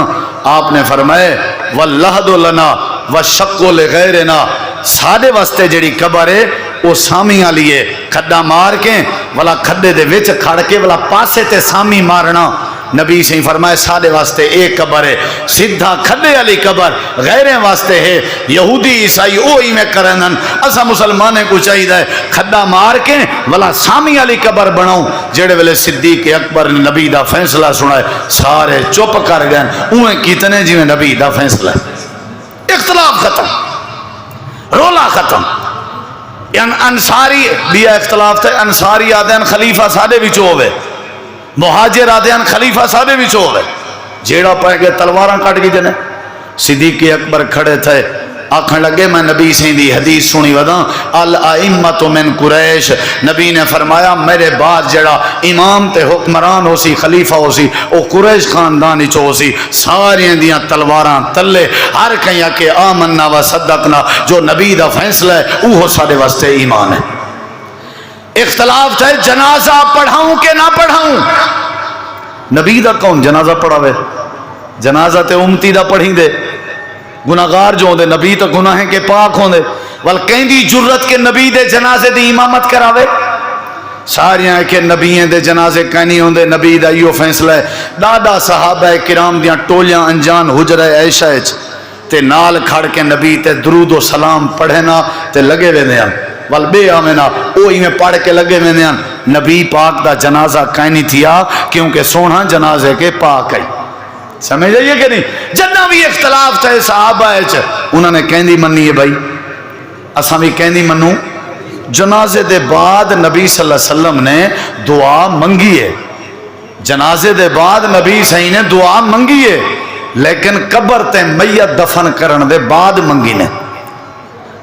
آپ نے فرمائے وَاللَّهْدُ لَنَا وَشَقُّ لِغَيْرِنَا ساڑے واسطے جڑی قبر ہے وہ سامی آلی ہے کھڈا مار کے والا کھڈے دے وچ کھڑ کے والا پاسے تے سامی مارنا. نبی سے فرمائے ساڑے واسطے ایک قبر ہے سدھا کھڈے علی قبر غیریں واسطے ہے یہودی عیسائی او ہی میں کرنن اسا مسلمانے کو چاہیے ہے کھڈا مار کے والا سامی علی قبر بناؤں. جڑے ویلے صدیق اکبر نے نبی دا فیصلہ سنائے سارے چپ کر گئے اوہیں کتنے جی میں نبی دا فیصلہ اختلاف ختم رولا ختم. انصاری بھی اختلاف تھے، انصاری آدھے ہیں خلیفہ سادے بھی ہوئے، مہاجر آدھے ہیں خلیفہ سادے بھی ہوئے، جیڑا پہ کے تلواراں کٹ گئی جنے۔ صدیق اکبر کھڑے تھے، آکھن لگے میں نبی سے دی حدیث سنی ودا، الائمۃ من قریش، نبی نے فرمایا میرے بعد جڑا امام تے حکمران ہو سی، خلیفہ ہو سی، او قریش خاندان وچ ہو سی، ساری دیاں تلواراں تلے، ہر کہیں کہ آمنا و صدقنا، جو نبی دا فیصلہ ہے اوہ سارے واسطے ایمان ہے۔ اختلاف تھے جنازہ پڑھاؤں کہ نہ پڑھاؤں، نبی دا کون جنازہ پڑھاوے؟ جنازہ تے امتی دا پڑھی دے، گناہگار جو ہوندے، نبی تو گناہیں کے پاک ہوندے، ول کہندی جرت کے نبی دے جنازے دی امامت کراوے؟ ساریاں کہ نبییں دے جنازے کہنی ہوندے، نبی دا یہ فیصلہ ہے۔ دادا صحابہ کرام دیاں ٹولیاں انجان حجرہ عائشہ وچ تے نال کھڑ کے نبی تے درود و سلام پڑھنا تے لگے ویندے ہیں، ول بے آمنا اوہی میں پڑھ کے لگے ویندے ہیں، نبی پاک دا جنازہ کہنی تھیا کیونکہ سونا جنازے کے پاک ہے۔ سمجھ جائیے کہ نہیں؟ جنہ بھی اختلاف تھے صحابہ ہے، انہوں نے کہندی منی ہے بھائی، اساں بھی کہندی منو۔ جنازے دے بعد نبی صلی اللہ علیہ وسلم نے دعا منگی ہے، جنازے دے بعد نبی صحیح نے دعا منگی ہے، لیکن قبر تے میت دفن کرن دے بعد منگی نے۔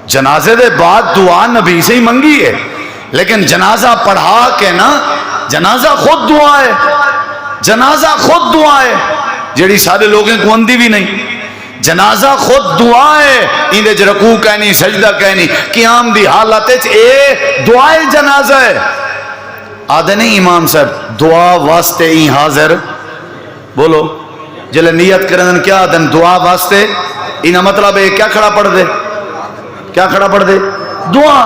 جنازے دے بعد دعا نبی سے ہی منگی ہے، لیکن جنازہ پڑھا کے نا، جنازہ خود دعا ہے، جنازہ خود دعا ہے، جیڑی سارے لوگیں کو اندھی بھی نہیں، جنازہ خود دعا ہے، اندھے رکوع کہنی، سجدہ کہنی، قیام دی حالت اے دعائے جنازہ ہے۔ آدھے نہیں امام صاحب دعا واسطے ہی حاضر، بولو جلے نیت کرن کیا آدھے دعا واسطے، انہا مطلب ہے کیا کھڑا پڑھ دے، کیا کھڑا پڑھ دے؟ دعا،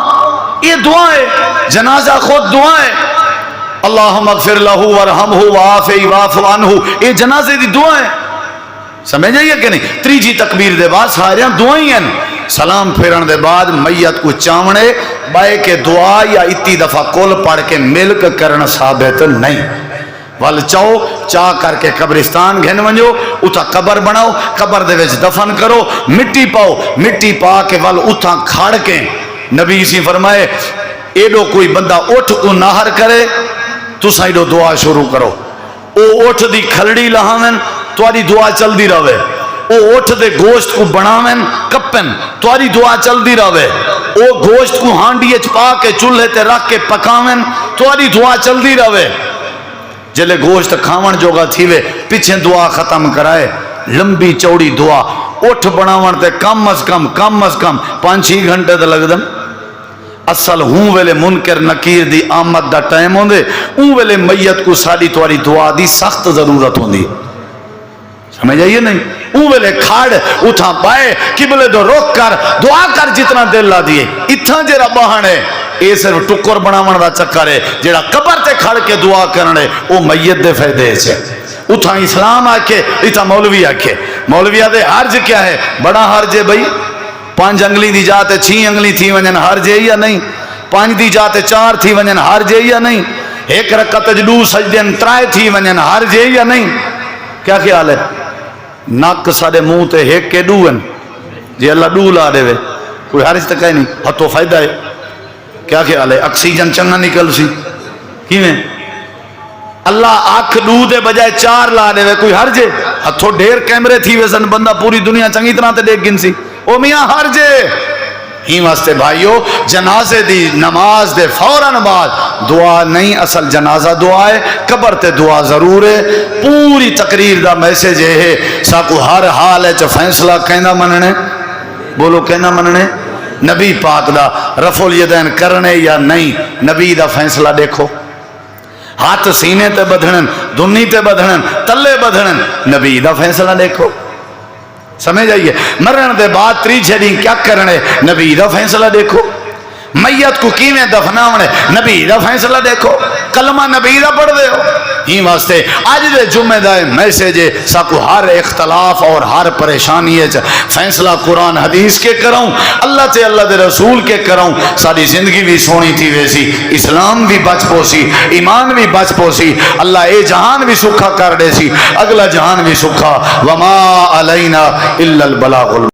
یہ دعا ہے، جنازہ خود دعا ہے۔ اللہم اغفر لہو ورحمہ وعافی واعف عنہ، یہ جنازے دی دعا ہے، سمجھ جائیے کہ نہیں؟ تریجی تکبیر دے بعد ساریاں دعائیں ہیں، سلام پھیرن دے بعد میت کو چاونے بائے کے دعا یا اتی دفعہ کل پڑھ کے ملک کرن ثابت نہیں، ول چاہو چاہ کر کے قبرستان گھن ونجو، اتھا قبر بناؤ، قبر دے وچ دفن کرو، مٹی پاؤ، مٹی پا کے ول اتھا کھاڑ کے نبی سی فرمائے ایڈو کوئی بندہ اٹھ کو نہر کرے تو سائیڈو دعا شروع کرو، او اٹھ دی کھلڑی لہاویں تواری دعا چل دی رہے، او اٹھ دے گوشت کو بناویں کپن تواری دعا چل دی رہے، او گوشت کو ہانڈی پا کے چولہے تے رکھ کے پکاویں تواری دعا چل دی رہے، جلے گوشت کھاون جوگا تھیوے پیچھے دعا ختم کرائے، لمبی چوڑی دعا اٹھ بناون تے کم از کم 5-6 گھنٹے تے لگ دن۔ اصل ہوں ویلے منکر نکیر دی آمد دا ٹائم ہوندے، اون ویلے میت کو ساری تواری دعا دی سخت ضرورت ہوندی، سمجھ آئیے نہیں؟ اون ویلے کھاڑ اتھا پائے قبلے دو روک کر دعا کر جتنا دل لا دیئے، اتھا جیرا بہانے اے صرف ٹکر بناون دا چکر ہے، جیڑا قبر تے کھڑ کے دعا کرنے او میت دے فائدے سے۔ اتھا اسلام آکے اتھا مولوی آکے، مولوی آدھے حرج کیا ہے؟ بڑا حرج ہے بھئی، 5 انگلی دی جاتے 6 انگلی تھی ونجن حرج ہے یا نہیں؟ 5 دی جاتے 4 تھی ونجن حرج ہے یا نہیں؟ 1 رکعت 2 سجدن 3 تھی ونجن حرج ہے یا نہیں؟ کیا خیال ہے؟ ناک سارے منہ تے 1 کے 2 ہیں، جی اللہ 2 لا دے وے کوئی حرج تک ہے نہیں، ہتھوں فائدہ ہے۔ کیا خیال ہے؟ آکسیجن چنگا نکل سی کیویں؟ اللہ آنکھ 2 دے بجائے 4 لا دے وے کوئی حرج ہے؟ ہتھوں ڈھیر کیمرے تھی وے سن، بندہ پوری دنیا چنگی طرح تے دیکھ گن سی، او میاں حرج ہے۔ ہی واسطے بھائیو جنازے دی نماز دے فوراً بعد دعا نہیں، اصل جنازہ دعا ہے، قبر تے دعا ضرور ہے۔ پوری تقریر دا میسج ہے ساکو ہر حال ہے چا فیصلہ کہنا مننے، بولو کہنا مننے، نبی پاک دا رفع الیدین کرنے یا نہیں، نبی دا فیصلہ دیکھو، ہاتھ سینے تے بدھنن، دنی تے بدھنن، تلے بدھنن، نبی دا فیصلہ دیکھو، سمجھ آئیے؟ مرن دے بعد 3 دن کیا کرنے، نبی دا فیصلہ دیکھو، میت کو کیویں دفناونے، نبی دا فیصلہ دیکھو، کلمہ نبی دا پڑھ دے ہو۔ ہی واسطے آج دے جمعہ دائے میسیج ساکو ہر اختلاف اور ہر پریشانی ہے فیصلہ قرآن حدیث کے کراؤں، اللہ تے اللہ دے رسول کے کراؤں، ساری زندگی بھی سونی تھی ویسی، اسلام بھی بچ پوسی، ایمان بھی بچ پوسی، اللہ اے جہان بھی سکھا کر دے سی، اگلا جہان بھی سکھا، وما علینا الا البلاغ